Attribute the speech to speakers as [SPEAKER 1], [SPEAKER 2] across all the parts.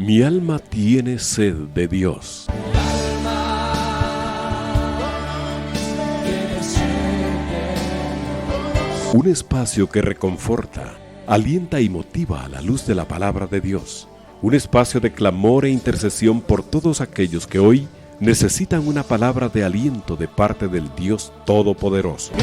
[SPEAKER 1] Mi alma tiene sed de Dios. Un espacio que reconforta, alienta y motiva a la luz de la palabra de Dios. Un espacio de clamor e intercesión por todos aquellos que hoy necesitan una palabra de aliento de parte del Dios Todopoderoso.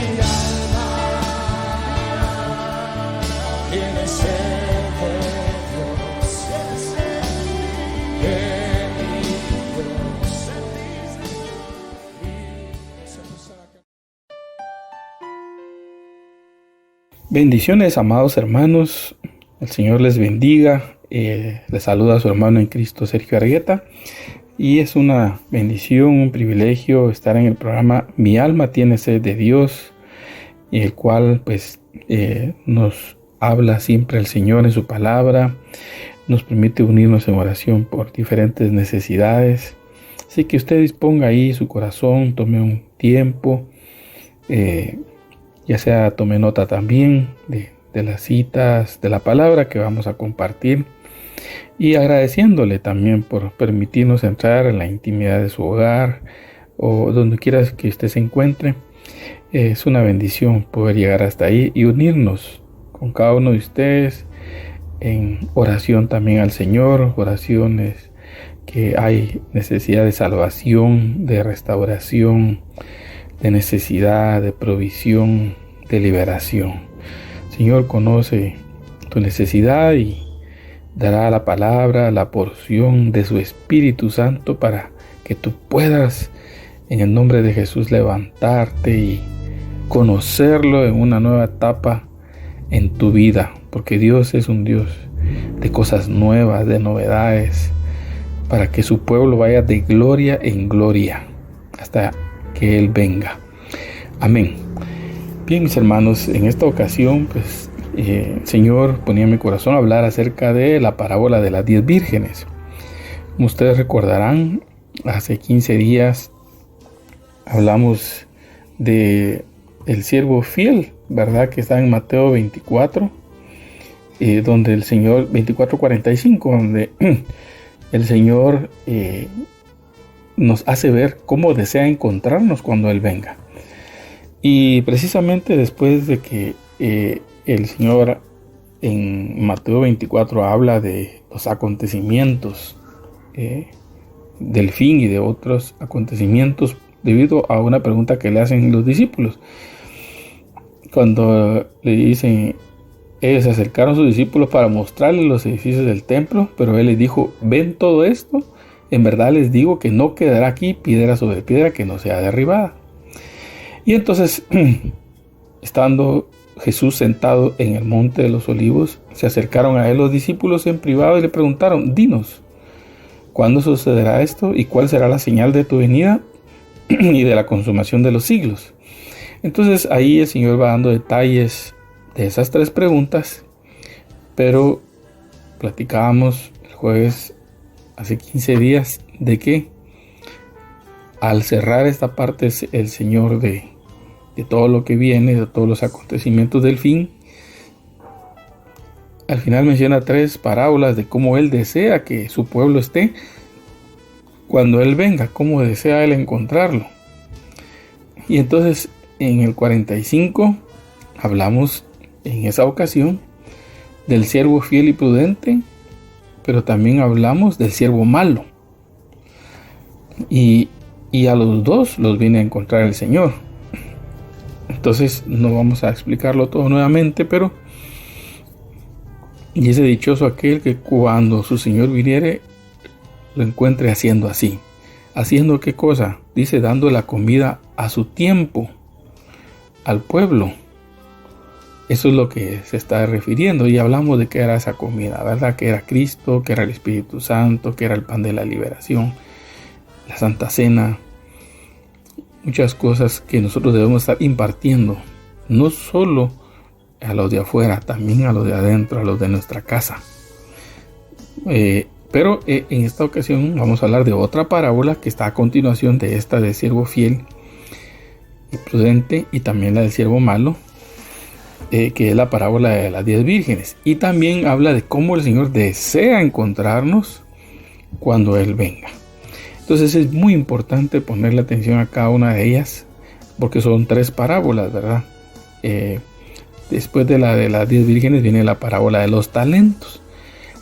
[SPEAKER 2] Bendiciones, amados hermanos, el Señor les bendiga. Les saluda a su hermano en Cristo, Sergio Argueta, y es una bendición, un privilegio estar en el programa Mi alma tiene sed de Dios, y el cual nos habla siempre el Señor en su palabra, nos permite unirnos en oración por diferentes necesidades. Así que usted disponga ahí su corazón, tome un tiempo, ya sea tome nota también de las citas, de la palabra que vamos a compartir, y agradeciéndole también por permitirnos entrar en la intimidad de su hogar o donde quiera que usted se encuentre. Es una bendición poder llegar hasta ahí y unirnos con cada uno de ustedes en oración también al Señor, oraciones que hay necesidad de salvación, de restauración, de necesidad, de provisión, de liberación. El Señor conoce tu necesidad y dará la palabra, la porción de su Espíritu Santo para que tú puedas, en el nombre de Jesús, levantarte y conocerlo en una nueva etapa en tu vida, porque Dios es un Dios de cosas nuevas, de novedades, para que su pueblo vaya de gloria en gloria hasta que Él venga. Amén. Bien, mis hermanos, en esta ocasión, el Señor ponía en mi corazón hablar acerca de la parábola de las 10 vírgenes. Como ustedes recordarán, hace 15 días hablamos de el siervo fiel, ¿verdad? Que está en Mateo 24, donde el Señor, 24:45, donde el Señor nos hace ver cómo desea encontrarnos cuando Él venga. Y precisamente después de que el Señor en Mateo 24 habla de los acontecimientos del fin y de otros acontecimientos debido a una pregunta que le hacen los discípulos. Cuando le dicen, ellos se acercaron a sus discípulos para mostrarles los edificios del templo, pero Él les dijo, ¿ven todo esto? En verdad les digo que no quedará aquí piedra sobre piedra que no sea derribada. Y entonces, estando Jesús sentado en el monte de los olivos, se acercaron a Él los discípulos en privado y le preguntaron, dinos, ¿cuándo sucederá esto? ¿Y cuál será la señal de tu venida y de la consumación de los siglos? Entonces ahí el Señor va dando detalles de esas 3 preguntas, pero platicábamos el jueves hace 15 días de que al cerrar esta parte el Señor de todo lo que viene, de todos los acontecimientos del fin, al final menciona 3 parábolas de cómo Él desea que su pueblo esté cuando Él venga, cómo desea Él encontrarlo. Y entonces en el 45 hablamos en esa ocasión del siervo fiel y prudente, pero también hablamos del siervo malo. Y a los dos los viene a encontrar el Señor. Entonces no vamos a explicarlo todo nuevamente, pero y ese dichoso aquel que cuando su Señor viniere lo encuentre haciendo así. ¿Haciendo qué cosa? Dice, dando la comida a su tiempo al pueblo. Eso es lo que se está refiriendo, y hablamos de qué era esa comida, ¿verdad? Que era Cristo, que era el Espíritu Santo, que era el pan de la liberación, la Santa Cena, muchas cosas que nosotros debemos estar impartiendo, no solo a los de afuera, también a los de adentro, a los de nuestra casa. Pero en esta ocasión vamos a hablar de otra parábola que está a continuación de esta del siervo fiel y prudente, y también la del siervo malo, que es la parábola de las 10 vírgenes. Y también habla de cómo el Señor desea encontrarnos cuando Él venga. Entonces es muy importante ponerle atención a cada una de ellas, porque son 3 parábolas, ¿verdad? Después de las 10 vírgenes viene la parábola de los talentos,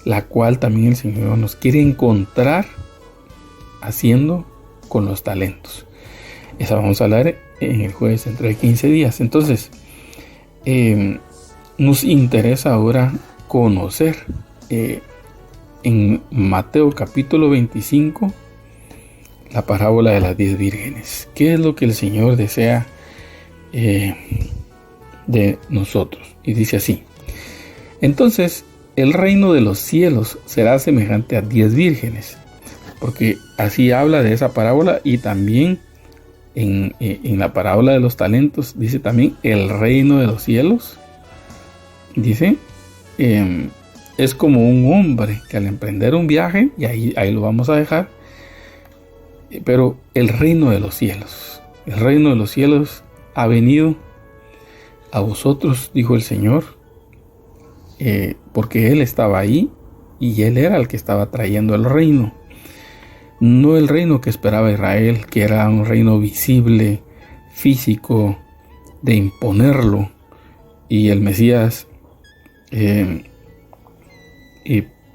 [SPEAKER 2] la cual también el Señor nos quiere encontrar haciendo con los talentos. Esa vamos a hablar en el jueves dentro de 15 días. Entonces, nos interesa ahora conocer en Mateo capítulo 25 la parábola de las 10 vírgenes. ¿Qué es lo que el Señor desea de nosotros? Y dice así: entonces el reino de los cielos será semejante a 10 vírgenes, porque así habla de esa parábola. Y también en la parábola de los talentos dice también el reino de los cielos. Dice, es como un hombre que al emprender un viaje, y ahí lo vamos a dejar, pero el reino de los cielos ha venido a vosotros, dijo el Señor, porque Él estaba ahí y Él era el que estaba trayendo el reino. No el reino que esperaba Israel, que era un reino visible, físico, de imponerlo, y el Mesías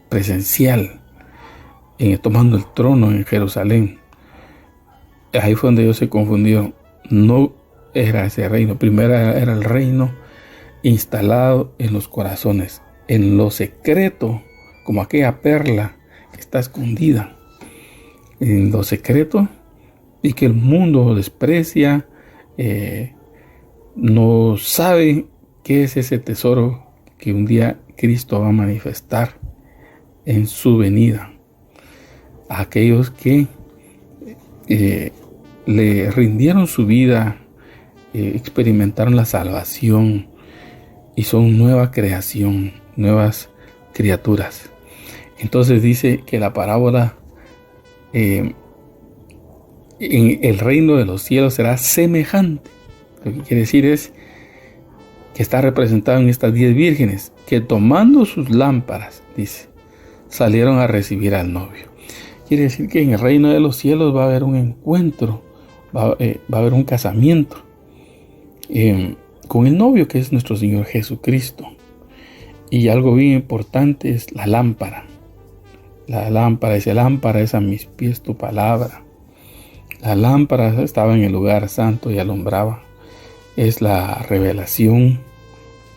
[SPEAKER 2] presencial, tomando el trono en Jerusalén. Ahí fue donde ellos se confundieron. No era ese reino. Primero era el reino instalado en los corazones, en lo secreto, como aquella perla que está escondida en lo secreto y que el mundo desprecia, no sabe qué es ese tesoro que un día Cristo va a manifestar en su venida a aquellos que le rindieron su vida, experimentaron la salvación y son nueva creación, nuevas criaturas. Entonces dice que la parábola en el reino de los cielos será semejante. Lo que quiere decir es que está representado en estas 10 vírgenes que, tomando sus lámparas, dice, salieron a recibir al novio. Quiere decir que en el reino de los cielos va a haber un encuentro, va a haber un casamiento con el novio, que es nuestro Señor Jesucristo. Y algo bien importante es la lámpara. La lámpara, dice, lámpara es a mis pies tu palabra. La lámpara estaba en el lugar santo y alumbraba. Es la revelación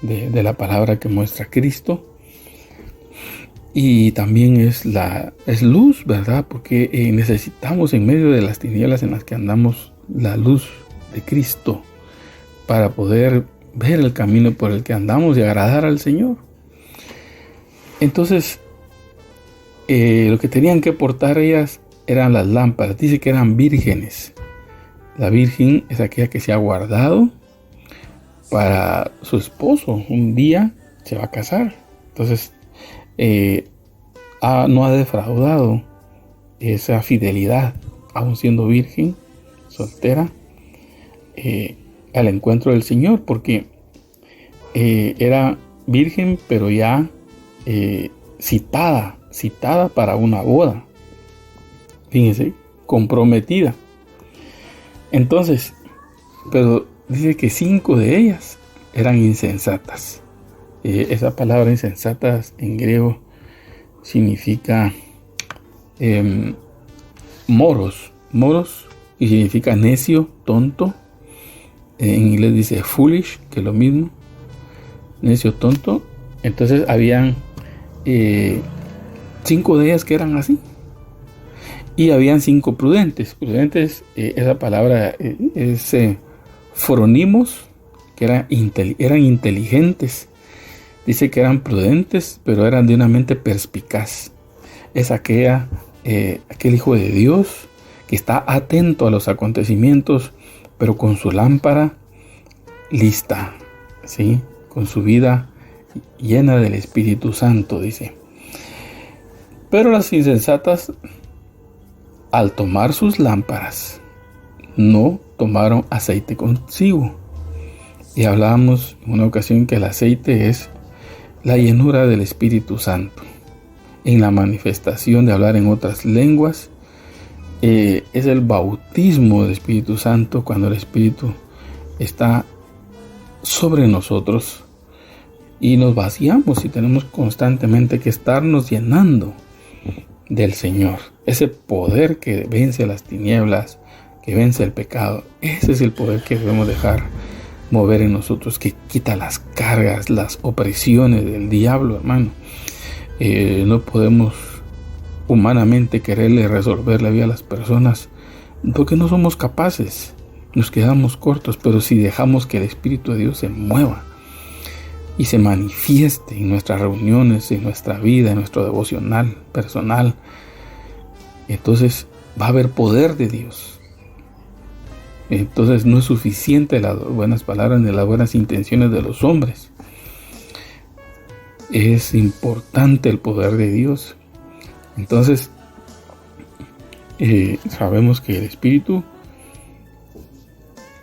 [SPEAKER 2] de la palabra que muestra Cristo. Y también es luz, ¿verdad? Porque necesitamos, en medio de las tinieblas en las que andamos, la luz de Cristo para poder ver el camino por el que andamos y agradar al Señor. Entonces, lo que tenían que portar ellas eran las lámparas. Dice que eran vírgenes. La virgen es aquella que se ha guardado para su esposo. Un día se va a casar. Entonces, no ha defraudado esa fidelidad, aún siendo virgen, soltera, al encuentro del Señor, porque era virgen, pero ya citada para una boda. Fíjense, comprometida. Entonces, pero dice que 5 de ellas eran insensatas. Esa palabra insensatas en griego significa moros, y significa necio, tonto. En inglés dice foolish, que es lo mismo, necio, tonto. Entonces habían 5 de ellas que eran así, y habían 5 prudentes. Esa palabra es foronimos, que eran inteligentes. Dice que eran prudentes, pero eran de una mente perspicaz. Es aquel hijo de Dios que está atento a los acontecimientos, pero con su lámpara lista, ¿sí? Con su vida llena del Espíritu Santo, dice. Pero las insensatas, al tomar sus lámparas, no tomaron aceite consigo. Y hablábamos en una ocasión que el aceite es la llenura del Espíritu Santo. en la manifestación de hablar en otras lenguas. Es el bautismo del Espíritu Santo, cuando el Espíritu está sobre nosotros y nos vaciamos y tenemos constantemente que estarnos llenando del Señor. Ese poder que vence las tinieblas, que vence el pecado, ese es el poder que debemos dejar mover en nosotros, que quita las cargas, las opresiones del diablo, hermano. No podemos humanamente quererle resolver la vida a las personas porque no somos capaces, nos quedamos cortos. Pero si dejamos que el Espíritu de Dios se mueva y se manifieste en nuestras reuniones, en nuestra vida, en nuestro devocional personal, entonces va a haber poder de Dios. Entonces no es suficiente las buenas palabras ni las buenas intenciones de los hombres. Es importante el poder de Dios. Entonces sabemos que el Espíritu,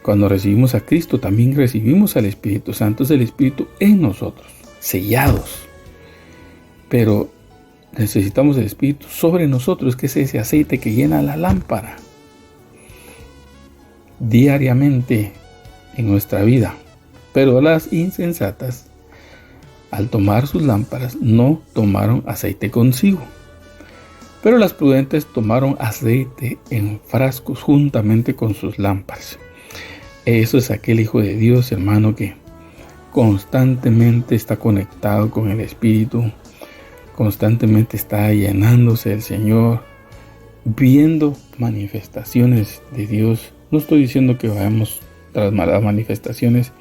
[SPEAKER 2] cuando recibimos a Cristo, también recibimos al Espíritu Santo. Es el Espíritu en nosotros, sellados. Pero necesitamos el Espíritu sobre nosotros, que es ese aceite que llena la lámpara diariamente en nuestra vida. Pero las insensatas, al tomar sus lámparas, no tomaron aceite consigo. Pero las prudentes tomaron aceite en frascos juntamente con sus lámparas. Eso es aquel Hijo de Dios, hermano, que constantemente está conectado con el Espíritu, constantemente está llenándose del Señor, viendo manifestaciones de Dios. No estoy diciendo que vayamos tras malas manifestaciones,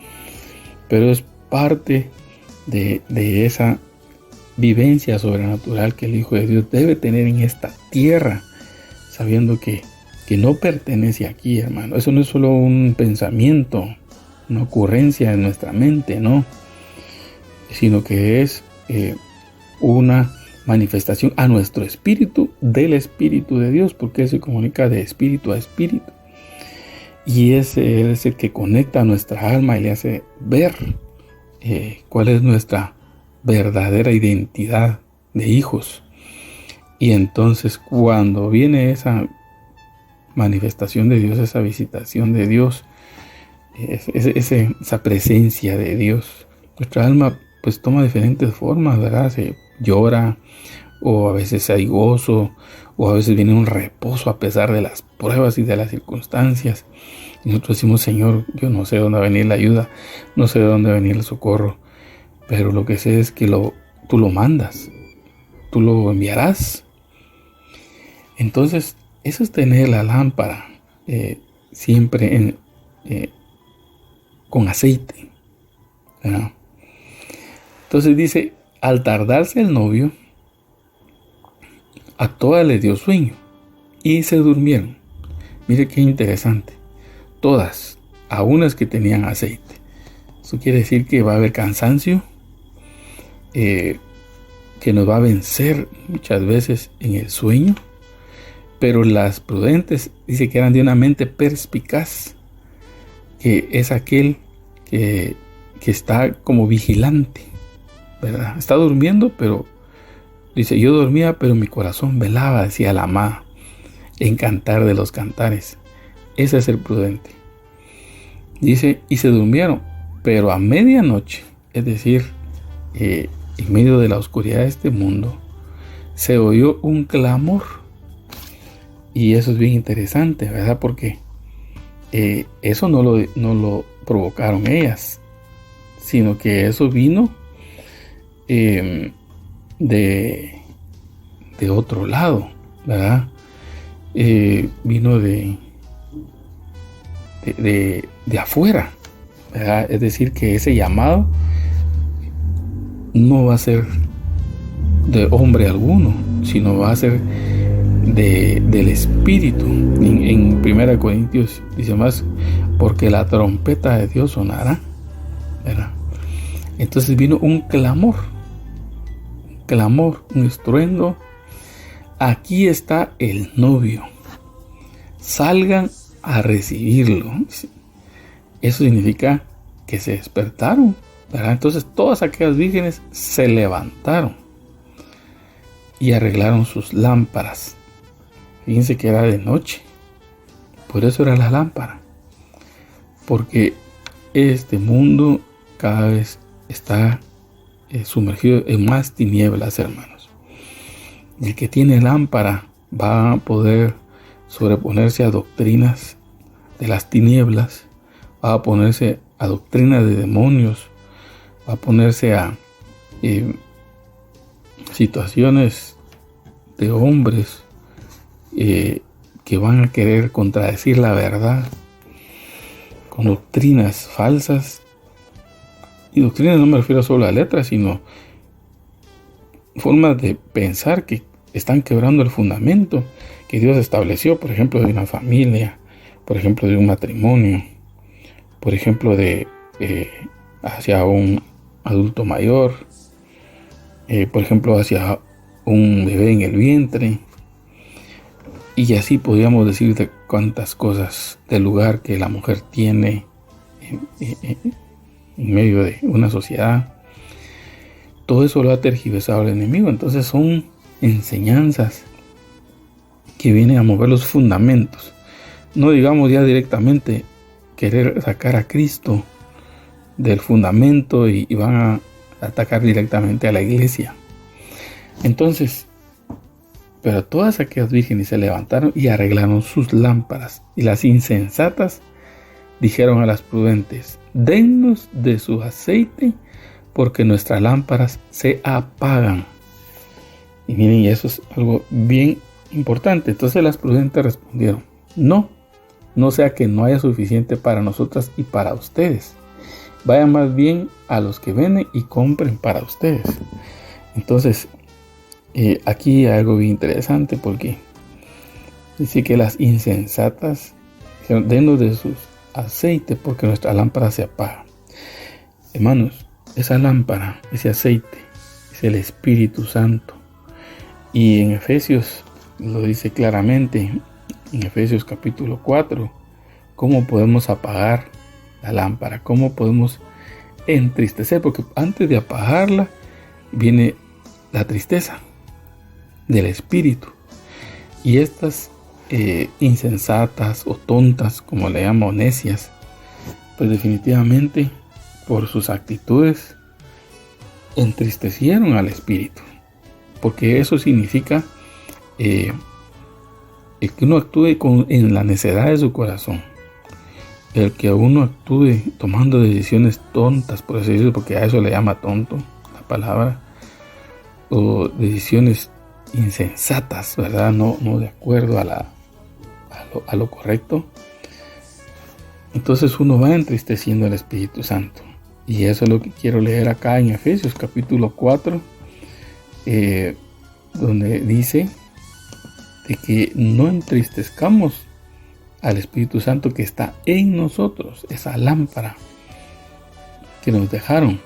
[SPEAKER 2] pero es parte de esa vivencia sobrenatural que el Hijo de Dios debe tener en esta tierra, sabiendo que no pertenece aquí, hermano. Eso no es solo un pensamiento, una ocurrencia en nuestra mente, no, sino que es una manifestación a nuestro espíritu del Espíritu de Dios, porque se comunica de espíritu a espíritu, y ese es el que conecta a nuestra alma y le hace ver cuál es nuestra verdadera identidad de hijos. Y entonces cuando viene esa manifestación de Dios, esa visitación de Dios, esa presencia de Dios, nuestra alma pues toma diferentes formas, ¿verdad? Se llora, o a veces hay gozo, o a veces viene un reposo a pesar de las pruebas y de las circunstancias. Y nosotros decimos: Señor, yo no sé dónde va a venir la ayuda, no sé de dónde va a venir el socorro, pero lo que sé es que tú lo mandas, tú lo enviarás. Entonces, eso es tener la lámpara siempre con aceite, ¿verdad? Entonces dice: al tardarse el novio, a todas les dio sueño y se durmieron. Mire qué interesante. Todas, a unas que tenían aceite. Eso quiere decir que va a haber cansancio, que nos va a vencer muchas veces en el sueño. Pero las prudentes dice que eran de una mente perspicaz, que es aquel que está como vigilante, ¿verdad? Está durmiendo, pero dice: yo dormía, pero mi corazón velaba, decía la amada, en Cantar de los Cantares. Ese es el prudente. Dice: y se durmieron, pero a medianoche, es decir, en medio de la oscuridad de este mundo, se oyó un clamor. Y eso es bien interesante, ¿verdad? Porque eso no lo provocaron ellas, sino que eso vino de otro lado, ¿verdad? Vino de afuera, ¿verdad? Es decir, que ese llamado no va a ser de hombre alguno, sino va a ser del Espíritu. En 1 Corintios dice más: porque la trompeta de Dios sonará, ¿verdad? Entonces vino un clamor, un estruendo: aquí está el novio, salgan a recibirlo. Eso significa que se despertaron, ¿verdad? Entonces todas aquellas vírgenes se levantaron y arreglaron sus lámparas. Fíjense que era de noche, por eso era la lámpara, porque este mundo cada vez está sumergido en más tinieblas, hermanos. El que tiene lámpara va a poder sobreponerse a doctrinas de las tinieblas, va a ponerse a doctrinas de demonios, va a ponerse a situaciones de hombres que van a querer contradecir la verdad con doctrinas falsas. Y doctrinas no me refiero solo a letras, sino formas de pensar que están quebrando el fundamento que Dios estableció, por ejemplo, de una familia, por ejemplo, de un matrimonio, por ejemplo, de hacia un adulto mayor, por ejemplo, hacia un bebé en el vientre. Y así podríamos decir de cuántas cosas del lugar que la mujer tiene en medio de una sociedad. Todo eso lo ha tergiversado el enemigo. Entonces son enseñanzas que vienen a mover los fundamentos. No digamos ya directamente querer sacar a Cristo del fundamento y van a atacar directamente a la iglesia. Entonces, pero todas aquellas vírgenes se levantaron y arreglaron sus lámparas, y las insensatas dijeron a las prudentes: dennos de su aceite, porque nuestras lámparas se apagan. Y miren, eso es algo bien importante. Entonces las prudentes respondieron: no sea que no haya suficiente para nosotras y para ustedes. Vayan más bien a los que venden y compren para ustedes. Entonces, aquí hay algo bien interesante, porque dice que las insensatas dijeron: denos de sus aceite, porque nuestra lámpara se apaga. Hermanos, esa lámpara, ese aceite, es el Espíritu Santo. Y en Efesios lo dice claramente, en Efesios capítulo 4, cómo podemos apagar la lámpara, cómo podemos entristecer, porque antes de apagarla viene la tristeza del espíritu. Y estas insensatas o tontas, como le llamo, necias, pues definitivamente por sus actitudes entristecieron al espíritu, porque eso significa que uno actúe en la necedad de su corazón, el que uno actúe tomando decisiones tontas, por así decirlo, porque a eso le llama tonto la palabra, o decisiones insensatas, ¿verdad? No de acuerdo a lo correcto. Entonces uno va entristeciendo al Espíritu Santo. Y eso es lo que quiero leer acá en Efesios capítulo 4, donde dice de que no entristezcamos al Espíritu Santo que está en nosotros, esa lámpara que nos dejaron.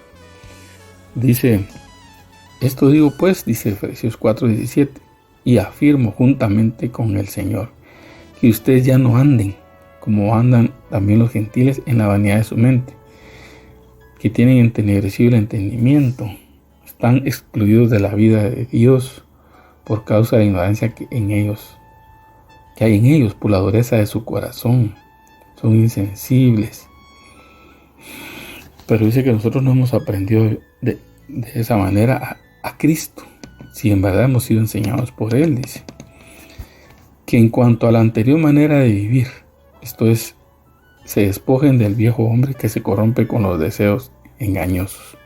[SPEAKER 2] Dice: esto digo pues, dice Efesios 4:17, y afirmo juntamente con el Señor, que ustedes ya no anden como andan también los gentiles en la vanidad de su mente, que tienen entenebrecido el entendimiento, están excluidos de la vida de Dios por causa de la ignorancia que hay en ellos, por la dureza de su corazón. Son insensibles. Pero dice que nosotros no hemos aprendido de esa manera a Cristo, si en verdad hemos sido enseñados por Él. Dice que en cuanto a la anterior manera de vivir, esto es, se despojen del viejo hombre que se corrompe con los deseos engañosos.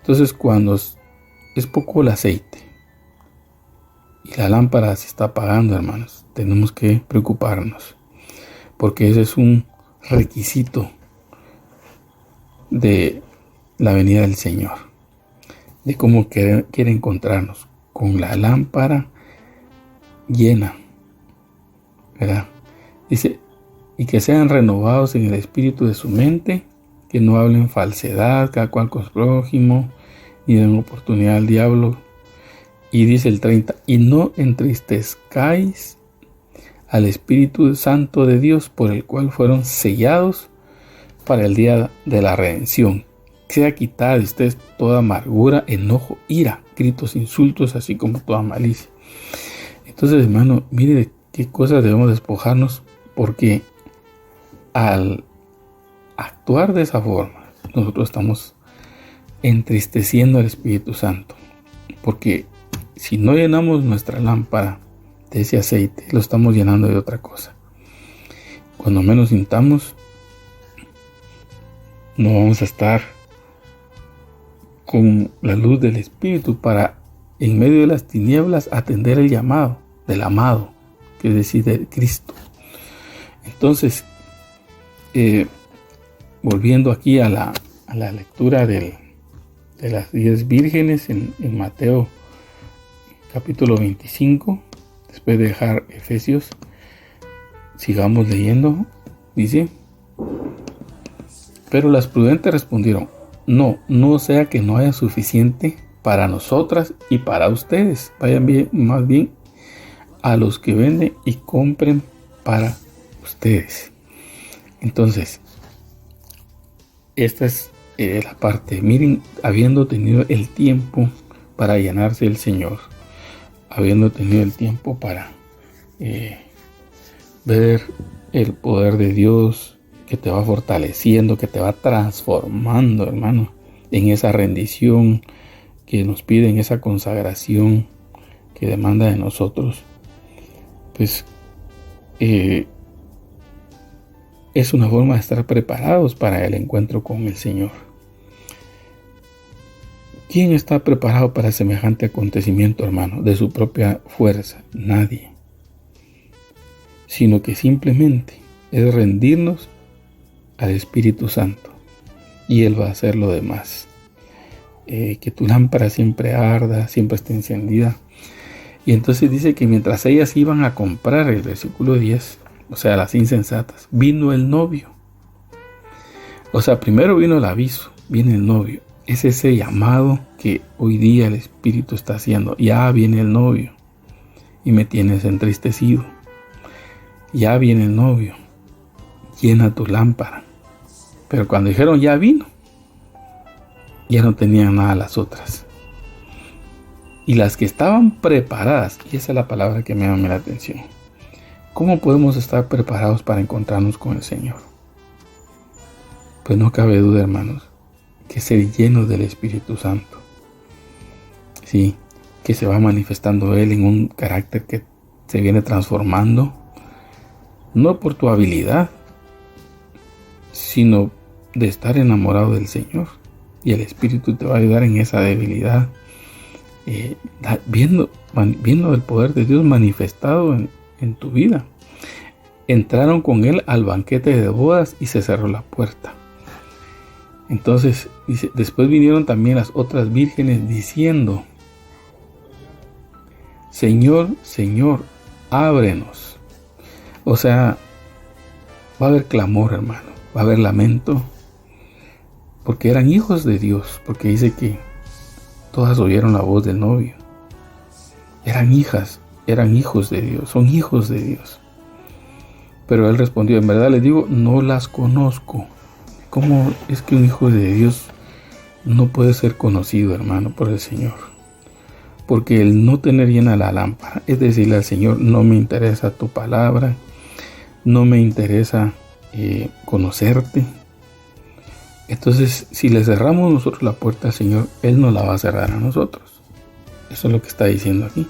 [SPEAKER 2] Entonces, cuando es poco el aceite y la lámpara se está apagando, hermanos, tenemos que preocuparnos, porque ese es un requisito de la venida del Señor, de cómo quiere encontrarnos con la lámpara llena, ¿verdad? Dice: y que sean renovados en el espíritu de su mente, que no hablen falsedad cada cual con su prójimo, ni den oportunidad al diablo. Y dice el 30: y no entristezcáis al Espíritu Santo de Dios, por el cual fueron sellados para el día de la redención. sea quitada de ustedes toda amargura, enojo, ira, gritos, insultos, así como toda malicia. Entonces, hermano, mire de qué cosas debemos despojarnos, porque al actuar de esa forma, nosotros estamos entristeciendo al Espíritu Santo, porque si no llenamos nuestra lámpara de ese aceite, lo estamos llenando de otra cosa. Cuando menos sintamos, no vamos a estar con la luz del Espíritu para, en medio de las tinieblas, atender el llamado del amado, que es decir, de Cristo. Entonces, volviendo aquí a la lectura de las 10 vírgenes en Mateo capítulo 25, después de dejar Efesios, sigamos leyendo. Dice: pero las prudentes respondieron: no sea que no haya suficiente para nosotras y para ustedes. Vayan bien, más bien a los que venden y compren para ustedes. Entonces, esta es la parte. Miren, habiendo tenido el tiempo para llenarse el Señor, habiendo tenido el tiempo para ver el poder de Dios que te va fortaleciendo, que te va transformando, hermano, en esa rendición que nos pide, en esa consagración que demanda de nosotros, pues es una forma de estar preparados para el encuentro con el Señor. ¿Quién está preparado para semejante acontecimiento, hermano? De su propia fuerza, nadie. Sino que simplemente es rendirnos al Espíritu Santo y Él va a hacer lo demás. Que tu lámpara siempre arda, siempre esté encendida. Y entonces dice que mientras ellas iban a comprar, el versículo 10, o sea, las insensatas, vino el novio. O sea, primero vino el aviso, viene el novio. Es ese llamado que hoy día el Espíritu está haciendo. Ya viene el novio y me tienes entristecido. Ya viene el novio, llena tu lámpara. Pero cuando dijeron ya vino, ya no tenían nada las otras. Y las que estaban preparadas, y esa es la palabra que me llama la atención. ¿Cómo podemos estar preparados para encontrarnos con el Señor? Pues no cabe duda, hermanos, que ser llenos del Espíritu Santo. Sí, que se va manifestando Él en un carácter que se viene transformando, no por tu habilidad, sino de estar enamorado del Señor. Y el Espíritu te va a ayudar en esa debilidad, viendo el poder de Dios manifestado en tu vida. Entraron con Él al banquete de bodas y se cerró la puerta. Entonces, dice, después vinieron también las otras vírgenes diciendo: Señor, Señor, ábrenos. O sea, va a haber clamor, hermano, va a haber lamento, porque eran hijos de Dios, porque dice que todas oyeron la voz del novio. Eran hijas, eran hijos de Dios, son hijos de Dios. Pero él respondió: en verdad les digo, no las conozco. ¿Cómo es que un hijo de Dios no puede ser conocido, hermano, por el Señor? Porque el no tener llena la lámpara, es decirle al Señor: no me interesa tu palabra, no me interesa conocerte. Entonces, si le cerramos nosotros la puerta al Señor, Él no la va a cerrar a nosotros. Eso es lo que está diciendo aquí.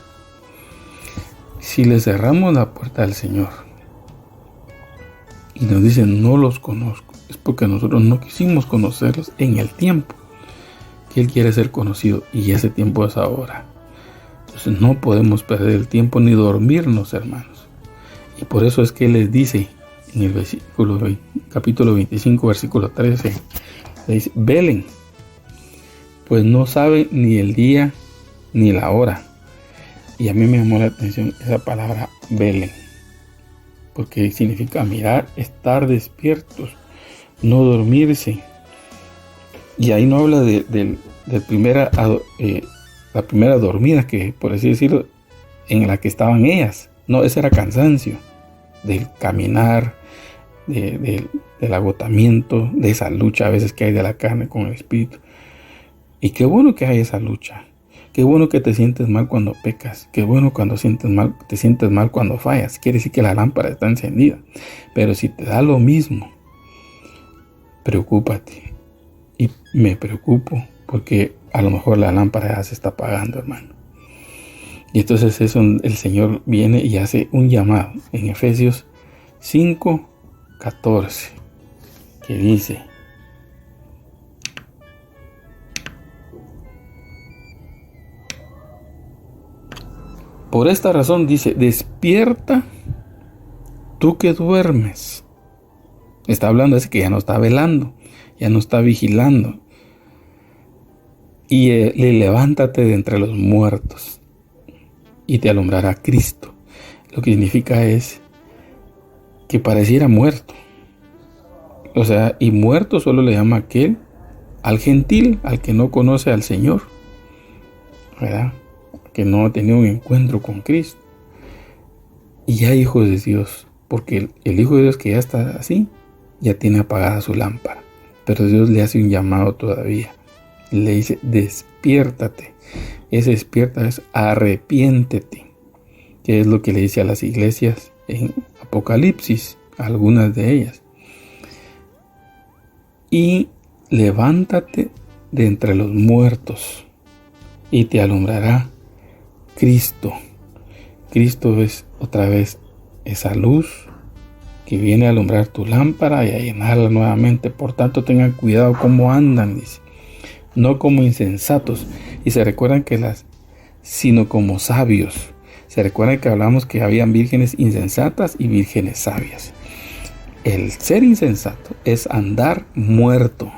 [SPEAKER 2] Si le cerramos la puerta al Señor y nos dicen no los conozco, es porque nosotros no quisimos conocerlos en el tiempo que Él quiere ser conocido, y ese tiempo es ahora. Entonces no podemos perder el tiempo ni dormirnos, hermanos. Y por eso es que Él les dice en el capítulo 25, versículo 13, le dice: velen, pues no saben ni el día ni la hora. Y a mí me llamó la atención esa palabra velen, porque significa mirar, estar despiertos, no dormirse. Y ahí no habla de la primera dormida, que por así decirlo, en la que estaban ellas. No, ese era cansancio del caminar, de del agotamiento, de esa lucha a veces que hay de la carne con el espíritu. Y qué bueno que hay esa lucha. Qué bueno que te sientes mal cuando pecas. Qué bueno cuando te sientes mal cuando fallas. Quiere decir que la lámpara está encendida. Pero si te da lo mismo, preocúpate. Y me preocupo porque a lo mejor la lámpara ya se está apagando, hermano. Y entonces el Señor viene y hace un llamado en Efesios 5:14, que dice: por esta razón, dice, despierta tú que duermes. Está hablando de que ya no está velando, ya no está vigilando. Y levántate de entre los muertos y te alumbrará Cristo. Lo que significa es que pareciera muerto. O sea, y muerto solo le llama aquel al gentil, al que no conoce al Señor, ¿verdad? Que no ha tenido un encuentro con Cristo. Y ya hijo de Dios, porque el Hijo de Dios que ya está así, ya tiene apagada su lámpara. Pero Dios le hace un llamado todavía. Le dice, despiértate. Ese despierta es arrepiéntete, que es lo que le dice a las iglesias en Apocalipsis, algunas de ellas. Y levántate de entre los muertos y te alumbrará Cristo. Cristo es otra vez esa luz que viene a alumbrar tu lámpara y a llenarla nuevamente. Por tanto, tengan cuidado cómo andan, dice, no como insensatos. Y se recuerdan sino como sabios. Se recuerdan que hablamos que habían vírgenes insensatas y vírgenes sabias. El ser insensato es andar muerto.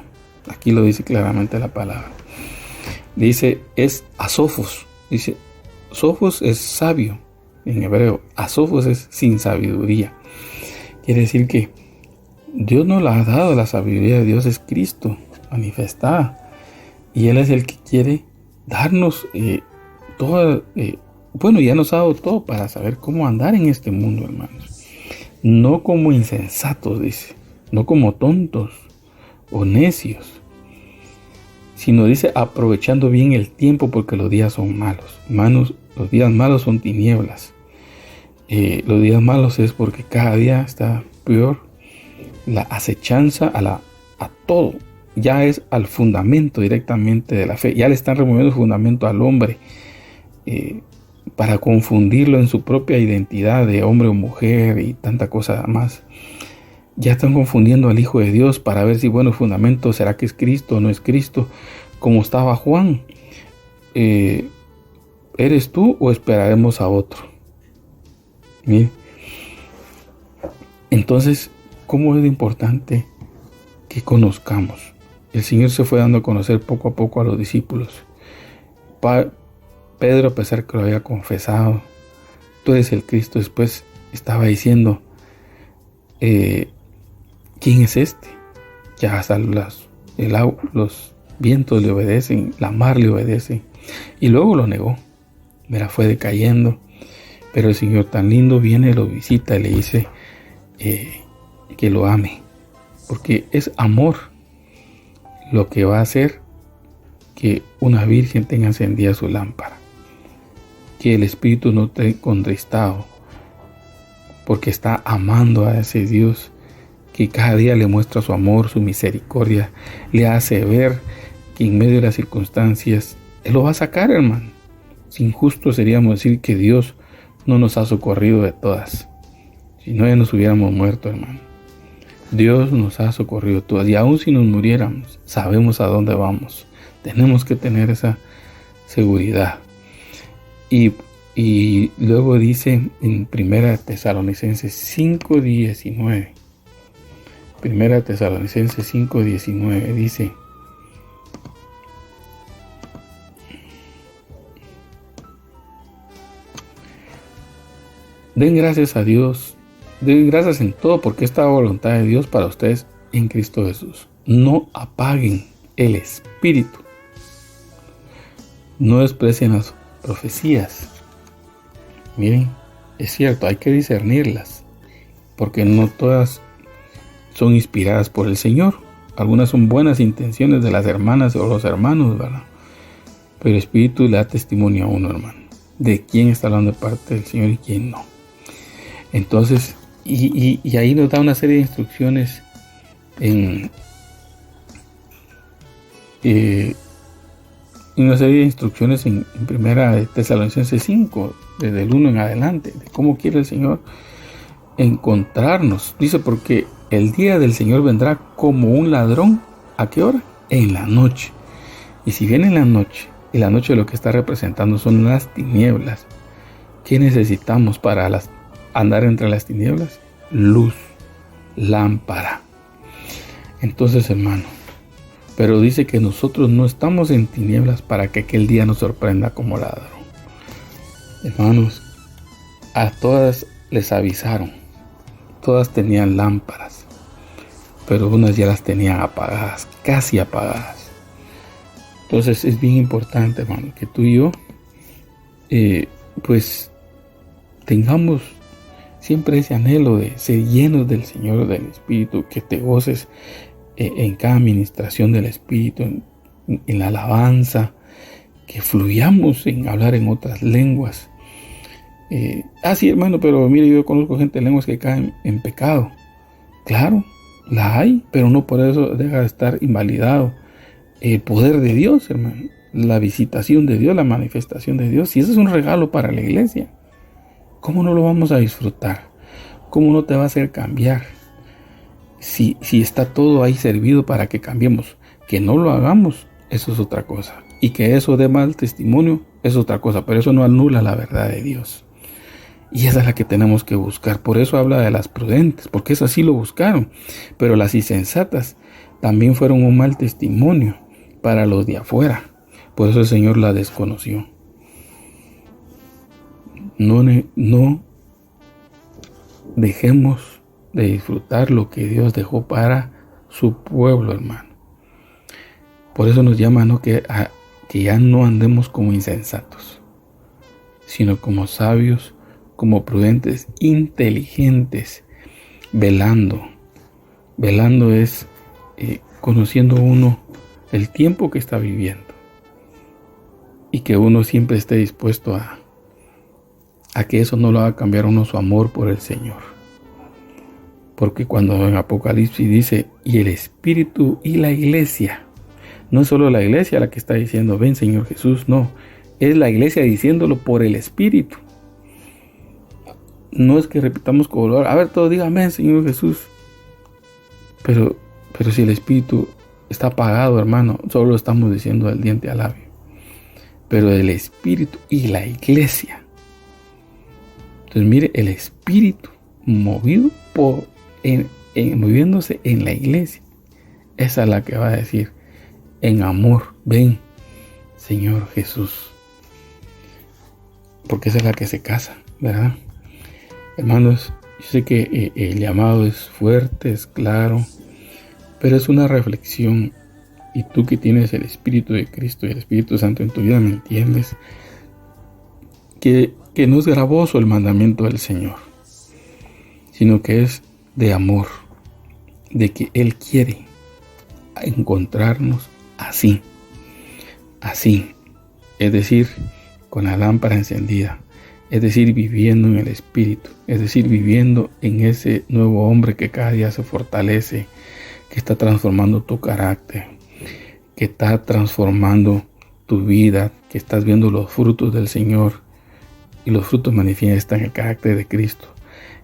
[SPEAKER 2] Aquí lo dice claramente la palabra. Dice, es asofos. Dice, sofos es sabio en hebreo. Asofos es sin sabiduría. Quiere decir que Dios no la ha dado. La sabiduría de Dios es Cristo manifestada. Y Él es el que quiere darnos todo. Bueno, ya nos ha dado todo para saber cómo andar en este mundo, hermanos. No como insensatos, dice. No como tontos o necios. Sino dice, aprovechando bien el tiempo porque los días son malos. Los días malos son tinieblas. Los días malos es porque cada día está peor la acechanza a todo. Ya es al fundamento directamente de la fe. Ya le están removiendo el fundamento al hombre para confundirlo en su propia identidad de hombre o mujer y tanta cosa más. Ya están confundiendo al Hijo de Dios para ver si, bueno, el fundamento será que es Cristo o no es Cristo. Como estaba Juan, ¿eres tú o esperaremos a otro? ¿Bien? Entonces, ¿cómo es importante que conozcamos? El Señor se fue dando a conocer poco a poco a los discípulos. Pedro, a pesar que lo había confesado, tú eres el Cristo, después estaba diciendo, ¿quién es este? Ya hasta los vientos le obedecen, la mar le obedece. Y luego lo negó. Mira, fue decayendo. Pero el Señor tan lindo viene, lo visita y le dice que lo ame. Porque es amor lo que va a hacer que una virgen tenga encendida su lámpara. Que el Espíritu no esté contristado. Porque está amando a ese Dios que cada día le muestra su amor, su misericordia. Le hace ver que en medio de las circunstancias Él lo va a sacar, hermano. Si injusto seríamos decir que Dios no nos ha socorrido de todas. Si no, ya nos hubiéramos muerto, hermano. Dios nos ha socorrido de todas. Y aun si nos muriéramos, sabemos a dónde vamos. Tenemos que tener esa seguridad. Y luego dice en 1 Tesalonicenses 5:19. 1 Tesalonicenses 5:19 dice: den gracias a Dios, den gracias en todo, porque esta voluntad de Dios para ustedes en Cristo Jesús. No apaguen el espíritu. No desprecien las profecías. Miren, es cierto, hay que discernirlas, porque no todas son inspiradas por el Señor. Algunas son buenas intenciones de las hermanas o los hermanos, ¿verdad? Pero el Espíritu le da testimonio a uno, hermano, de quién está hablando de parte del Señor y quién no. Entonces, y ahí nos da una serie de instrucciones en primera de Tesalonicenses 5, desde el 1 en adelante, de cómo quiere el Señor encontrarnos. Dice, porque el día del Señor vendrá como un ladrón. ¿A qué hora? En la noche. Y si viene en la noche, y la noche lo que está representando son las tinieblas, ¿qué necesitamos para andar entre las tinieblas? Luz, lámpara. Entonces, hermano, pero dice que nosotros no estamos en tinieblas para que aquel día nos sorprenda como ladrón. Hermanos, a todas les avisaron. Todas tenían lámparas, pero unas ya las tenían apagadas, casi apagadas. Entonces es bien importante, hermano, que tú y yo pues tengamos siempre ese anhelo de ser llenos del Señor, del Espíritu, que te goces en cada administración del Espíritu, en la alabanza, que fluyamos en hablar en otras lenguas. Sí, hermano, pero mire, yo conozco gente de lenguas que caen en pecado. Claro, la hay, pero no por eso deja de estar invalidado el poder de Dios, hermano, la visitación de Dios, la manifestación de Dios. Si ese es un regalo para la iglesia, ¿cómo no lo vamos a disfrutar? ¿Cómo no te va a hacer cambiar? Si está todo ahí servido para que cambiemos, que no lo hagamos, eso es otra cosa. Y que eso dé mal testimonio es otra cosa, pero eso no anula la verdad de Dios. Y esa es la que tenemos que buscar. Por eso habla de las prudentes, porque esas sí lo buscaron. Pero las insensatas también fueron un mal testimonio para los de afuera. Por eso el Señor la desconoció. No dejemos de disfrutar lo que Dios dejó para su pueblo, hermano. Por eso nos llama, ¿no?, que ya no andemos como insensatos, sino como sabios, como prudentes, inteligentes, velando. Velando es conociendo uno el tiempo que está viviendo y que uno siempre esté dispuesto a que eso no lo haga cambiar uno su amor por el Señor. Porque cuando en Apocalipsis dice, y el Espíritu y la iglesia, no es solo la iglesia la que está diciendo, ven Señor Jesús, no, es la iglesia diciéndolo por el Espíritu. No es que repitamos como, a ver, todos digan, ven Señor Jesús. Pero si el Espíritu está apagado, hermano, solo lo estamos diciendo del diente al labio. Pero el Espíritu y la iglesia. Entonces mire, el Espíritu movido moviéndose en la iglesia. Esa es la que va a decir en amor, ven Señor Jesús. Porque esa es la que se casa, ¿verdad? Hermanos, yo sé que el llamado es fuerte, es claro, pero es una reflexión. Y tú que tienes el Espíritu de Cristo y el Espíritu Santo en tu vida, ¿me entiendes? Que no es gravoso el mandamiento del Señor, sino que es de amor, de que Él quiere encontrarnos así, es decir, con la lámpara encendida, es decir, viviendo en el Espíritu, es decir, viviendo en ese nuevo hombre que cada día se fortalece, que está transformando tu carácter, que está transformando tu vida, que estás viendo los frutos del Señor, y los frutos manifiestan el carácter de Cristo,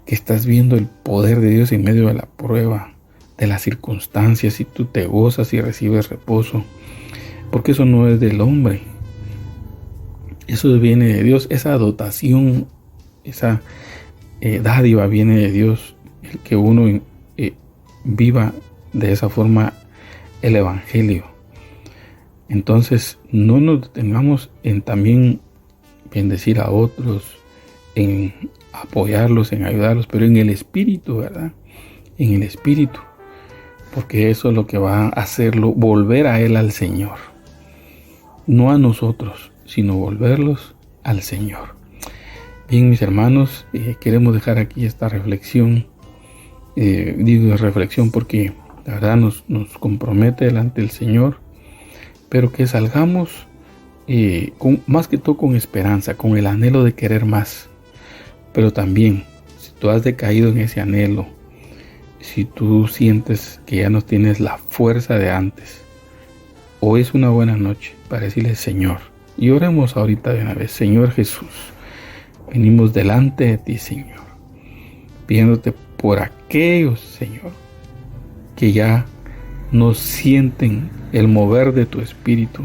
[SPEAKER 2] que estás viendo el poder de Dios en medio de la prueba, de las circunstancias, y tú te gozas y recibes reposo, porque eso no es del hombre, eso viene de Dios. Esa dotación, esa dádiva viene de Dios, el que uno viva de esa forma el Evangelio. Entonces no nos detengamos en también bendecir a otros, en apoyarlos, en ayudarlos, pero en el Espíritu, ¿verdad? En el Espíritu, porque eso es lo que va a hacerlo volver a Él, al Señor, no a nosotros, sino volverlos al Señor. Bien, mis hermanos, queremos dejar aquí esta reflexión digo de reflexión porque la verdad nos compromete delante del Señor, pero que salgamos más que todo con esperanza, con el anhelo de querer más. Pero también, si tú has decaído en ese anhelo, si tú sientes que ya no tienes la fuerza de antes, hoy es una buena noche para decirle: Señor, y oremos ahorita de una vez. Señor Jesús, venimos delante de ti, Señor, pidiéndote por aquellos, Señor, que ya no sienten el mover de tu espíritu,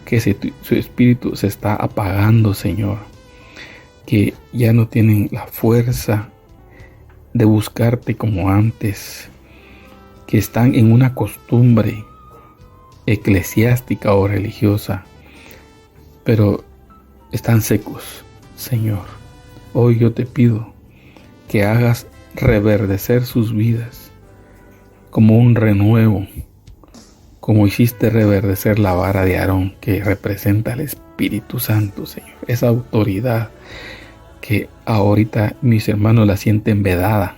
[SPEAKER 2] que su espíritu se está apagando, Señor, que ya no tienen la fuerza de buscarte como antes, que están en una costumbre eclesiástica o religiosa, pero están secos, Señor. Hoy yo te pido que hagas reverdecer sus vidas como un renuevo, como hiciste reverdecer la vara de Aarón, que representa al Espíritu Santo, Señor. Esa autoridad que ahorita mis hermanos la sienten vedada,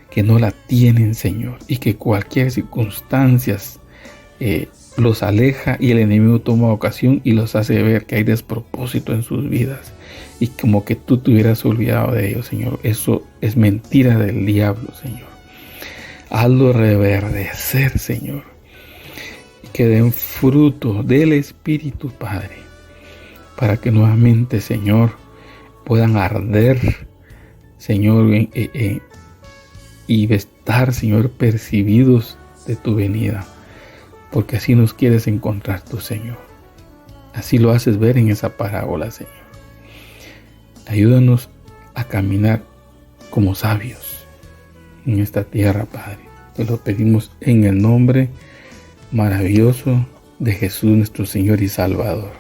[SPEAKER 2] que no la tienen, Señor, y que cualquier circunstancia los aleja, y el enemigo toma ocasión y los hace ver que hay despropósito en sus vidas, y como que tú te hubieras olvidado de ellos, Señor. Eso es mentira del diablo, Señor. Hazlo reverdecer, Señor, y que den fruto del Espíritu, Padre, para que nuevamente, Señor, puedan arder, Señor, y estar, Señor, percibidos de tu venida, porque así nos quieres encontrar tú, Señor. Así lo haces ver en esa parábola, Señor. Ayúdanos a caminar como sabios en esta tierra, Padre. Te lo pedimos en el nombre maravilloso de Jesús, nuestro Señor y Salvador.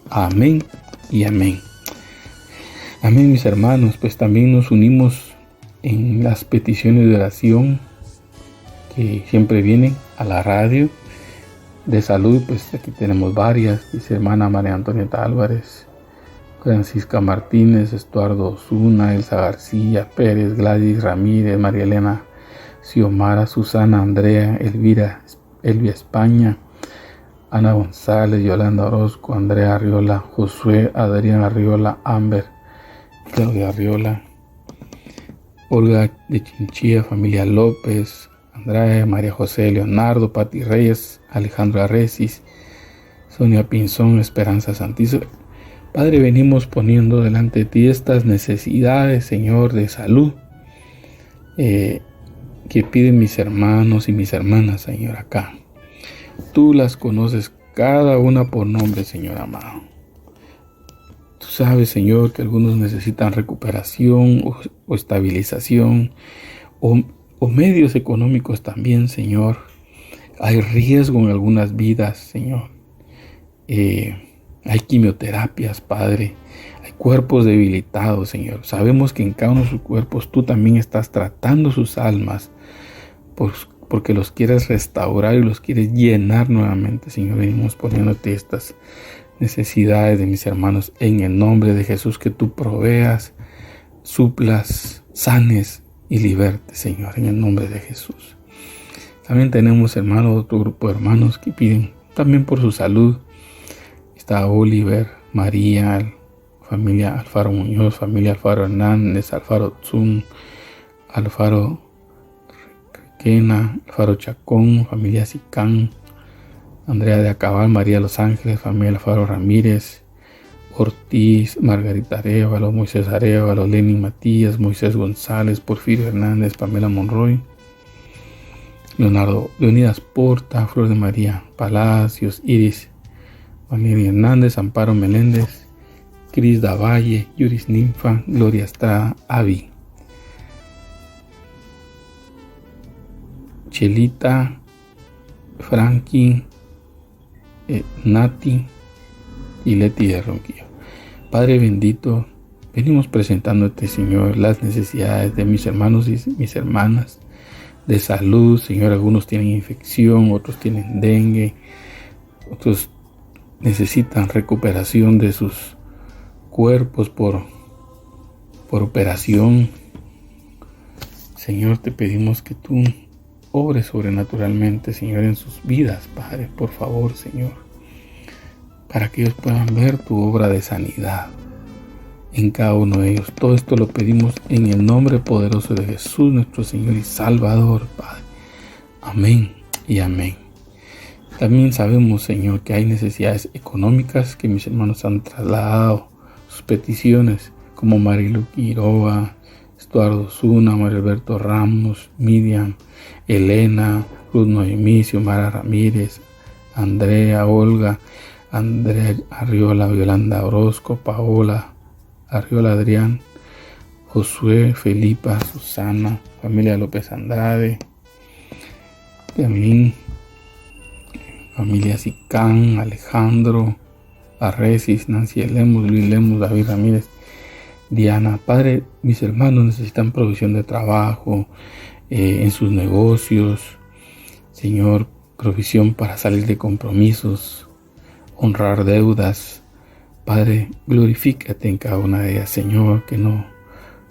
[SPEAKER 2] Amén y amén. Amén, mis hermanos. Pues también nos unimos en las peticiones de oración que siempre vienen a la radio de salud. Pues aquí tenemos varias. Dice hermana María Antonieta Álvarez, Francisca Martínez, Estuardo Osuna, Elsa García Pérez, Gladys Ramírez, María Elena Xiomara, Susana Andrea, Elvia España, Ana González, Yolanda Orozco, Andrea Arriola, Josué Adrián Arriola, Amber, Claudia Arriola, Olga de Chinchilla, familia López, Andrea, María José Leonardo, Pati Reyes, Alejandro Arrecis, Sonia Pinzón, Esperanza Santísima. Padre, venimos poniendo delante de ti estas necesidades, Señor, de salud, que piden mis hermanos y mis hermanas, Señor, acá. Tú las conoces cada una por nombre, Señor amado. Tú sabes, Señor, que algunos necesitan recuperación o estabilización o medios económicos también, Señor. Hay riesgo en algunas vidas, Señor. Hay quimioterapias, Padre. Hay cuerpos debilitados, Señor. Sabemos que en cada uno de sus cuerpos tú también estás tratando sus almas, porque los quieres restaurar y los quieres llenar nuevamente, Señor. Venimos poniéndote estas necesidades de mis hermanos en el nombre de Jesús, que tú proveas, suplas, sanes y libertes, Señor, en el nombre de Jesús. También tenemos, hermanos, otro grupo de hermanos que piden también por su salud. Está Oliver, María, familia Alfaro Muñoz, familia Alfaro Hernández, Alfaro Tzum, Alfaro Requena, Alfaro Chacón, familia Sicán, Andrea de Acabal, María Los Ángeles, familia Alfaro Ramírez, Ortiz, Margarita Arevalo, Moisés Arevalo, Lenin Matías, Moisés González, Porfirio Hernández, Pamela Monroy, Leonidas Porta, Flor de María Palacios, Iris Valeria Hernández, Amparo Meléndez, Cris Davalle, Yuris Ninfa, Gloria Estrada, Avi, Chelita, Frankie, Nati y Leti de Ronquillo. Padre bendito, venimos presentándote, Señor, las necesidades de mis hermanos y mis hermanas de salud, Señor. Algunos tienen infección, otros tienen dengue, otros necesitan recuperación de sus cuerpos por operación. Señor, te pedimos que tú obres sobrenaturalmente, Señor, en sus vidas, Padre, por favor, Señor, para que ellos puedan ver tu obra de sanidad en cada uno de ellos. Todo esto lo pedimos en el nombre poderoso de Jesús, nuestro Señor y Salvador, Padre. Amén y amén. También sabemos, Señor, que hay necesidades económicas que mis hermanos han trasladado sus peticiones, como Marilu Quiroga, Estuardo Zuna, Mario Alberto Ramos, Miriam, Elena, Ruth Noemí, Xiomara Ramírez, Andrea, Olga, Andrea Arriola, Yolanda Orozco, Paola Arriola, Adrián, Josué, Felipa, Susana, familia López Andrade, también familia Sicán, Alejandro, Arrecis, Nancy Lemus, Luis Lemus, David Ramírez, Diana. Padre, mis hermanos necesitan provisión de trabajo en sus negocios. Señor, provisión para salir de compromisos, honrar deudas. Padre, glorifícate en cada una de ellas, Señor, que no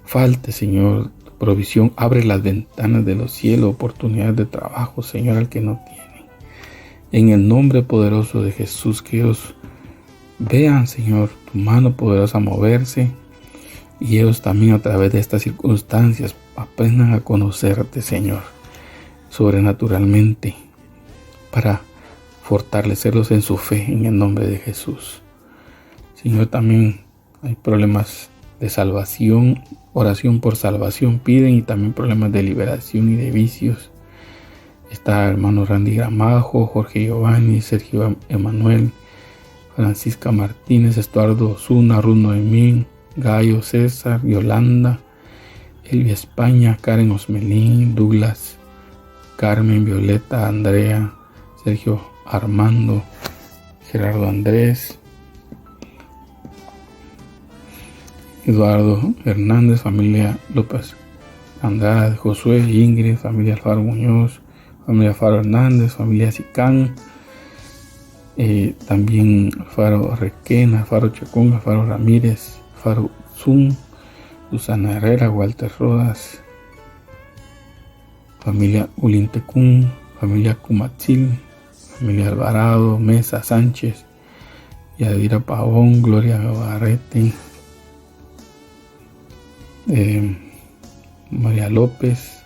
[SPEAKER 2] falte, Señor, tu provisión. Abre las ventanas de los cielos, oportunidades de trabajo, Señor, al que no tiene. En el nombre poderoso de Jesús, que ellos vean, Señor, tu mano poderosa moverse, y ellos también a través de estas circunstancias aprendan a conocerte, Señor, sobrenaturalmente, para fortalecerlos en su fe, en el nombre de Jesús. Señor, también hay problemas de salvación, oración por salvación piden, y también problemas de liberación y de vicios. Está hermano Randy Gramajo, Jorge Giovanni, Sergio Emanuel, Francisca Martínez, Estuardo Osuna, Ruth Noemí, Gallo César, Yolanda, Elvia España, Karen Osmelín, Douglas, Carmen, Violeta, Andrea, Sergio Armando, Gerardo Andrés, Eduardo Hernández, familia López Andrade, Josué, Ingrid, familia Alfaro Muñoz, familia Alfaro Hernández, familia Sicán, también Alfaro Requena, Alfaro Chacón, Alfaro Ramírez, Alfaro Zum, Susana Herrera, Walter Rodas, familia Ulintecún, familia Cumatzil, familia Alvarado, Mesa Sánchez, Yadira Pavón, Gloria Gabarrete, María López,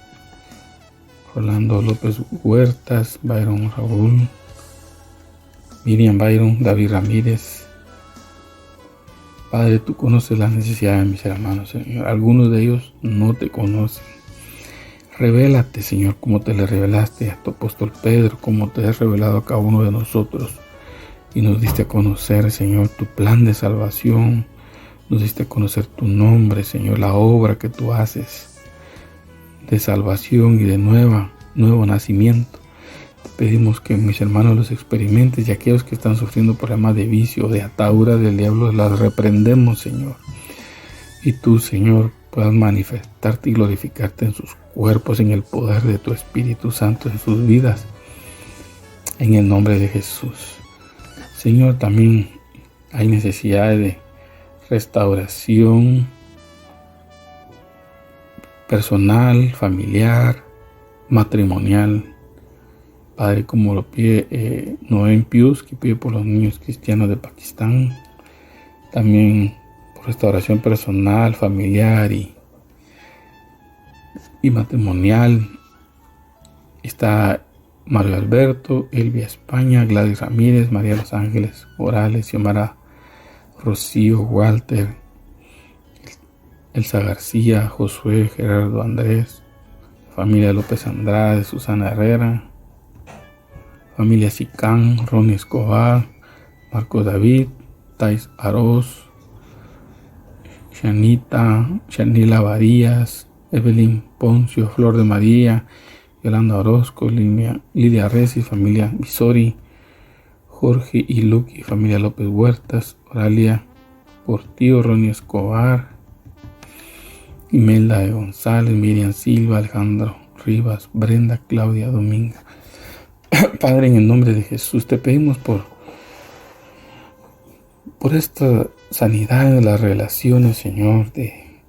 [SPEAKER 2] Rolando López Huertas, Byron Raúl, Miriam Byron, David Ramírez. Padre, tú conoces las necesidades de mis hermanos, Señor. Algunos de ellos no te conocen. Revélate, Señor, como te le revelaste a tu apóstol Pedro, como te has revelado a cada uno de nosotros. Y nos diste a conocer, Señor, tu plan de salvación. Nos diste a conocer tu nombre, Señor, la obra que tú haces de salvación y de nuevo nacimiento. Te pedimos que mis hermanos los experimentes, y aquellos que están sufriendo problemas de vicio, de atadura del diablo, las reprendemos, Señor. Y tú, Señor, puedas manifestarte y glorificarte en sus cuerpos, en el poder de tu Espíritu Santo en sus vidas, en el nombre de Jesús. Señor, también hay necesidad de restauración personal, familiar, matrimonial. Padre, como lo pide Noem Pius, que pide por los niños cristianos de Pakistán. También por restauración personal, familiar y matrimonial. Está Mario Alberto, Elvia España, Gladys Ramírez, María Los Ángeles Morales, Xiomara Rocío, Walter, Elsa García, Josué, Gerardo Andrés, familia López Andrade, Susana Herrera, familia Sicán, Ronnie Escobar, Marco David, Tais Aroz, Shanila Varías, Evelyn Poncio, Flor de María, Yolanda Orozco, Lidia Reci, familia Visori, Jorge y Luqui, familia López Huertas, Oralia Portillo, Ronnie Escobar, Imelda de González, Miriam Silva, Alejandro Rivas, Brenda, Claudia Dominga. Padre, en el nombre de Jesús te pedimos por esta sanidad de las relaciones, Señor, de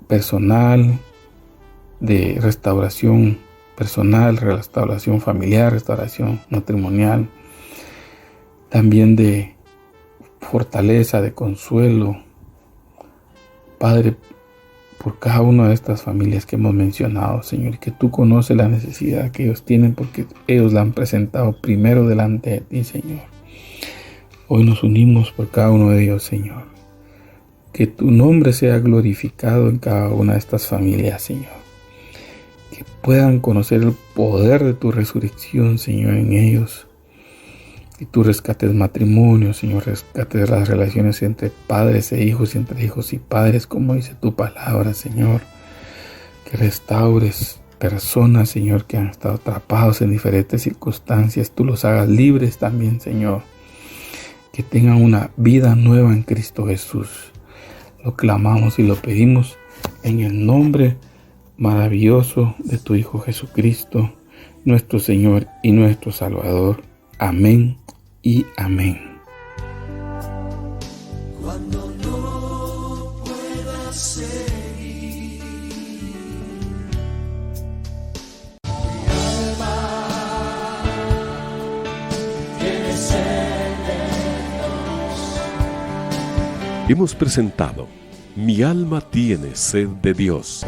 [SPEAKER 2] personal, de restauración personal, restauración familiar, restauración matrimonial, también de fortaleza, de consuelo. Padre, por cada una de estas familias que hemos mencionado, Señor, que tú conoces la necesidad que ellos tienen porque ellos la han presentado primero delante de ti, Señor. Hoy nos unimos por cada uno de ellos, Señor. Que tu nombre sea glorificado en cada una de estas familias, Señor. Que puedan conocer el poder de tu resurrección, Señor, en ellos. Que tú rescates matrimonio, Señor, rescates las relaciones entre padres e hijos y entre hijos y padres, como dice tu palabra, Señor. Que restaures personas, Señor, que han estado atrapados en diferentes circunstancias. Tú los hagas libres también, Señor. Que tengan una vida nueva en Cristo Jesús. Lo clamamos y lo pedimos en el nombre maravilloso de tu Hijo Jesucristo, nuestro Señor y nuestro Salvador. Amén y amén.
[SPEAKER 3] Cuando no pueda seguir, mi alma tiene sed de Dios.
[SPEAKER 1] Hemos presentado Mi alma tiene sed de Dios.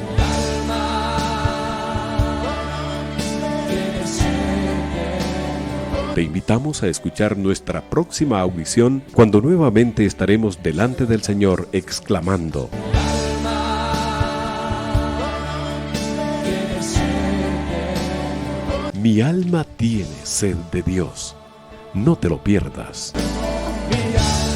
[SPEAKER 1] Te invitamos a escuchar nuestra próxima audición cuando nuevamente estaremos delante del Señor exclamando: Mi alma tiene sed de Dios. No te lo pierdas.
[SPEAKER 3] Mi alma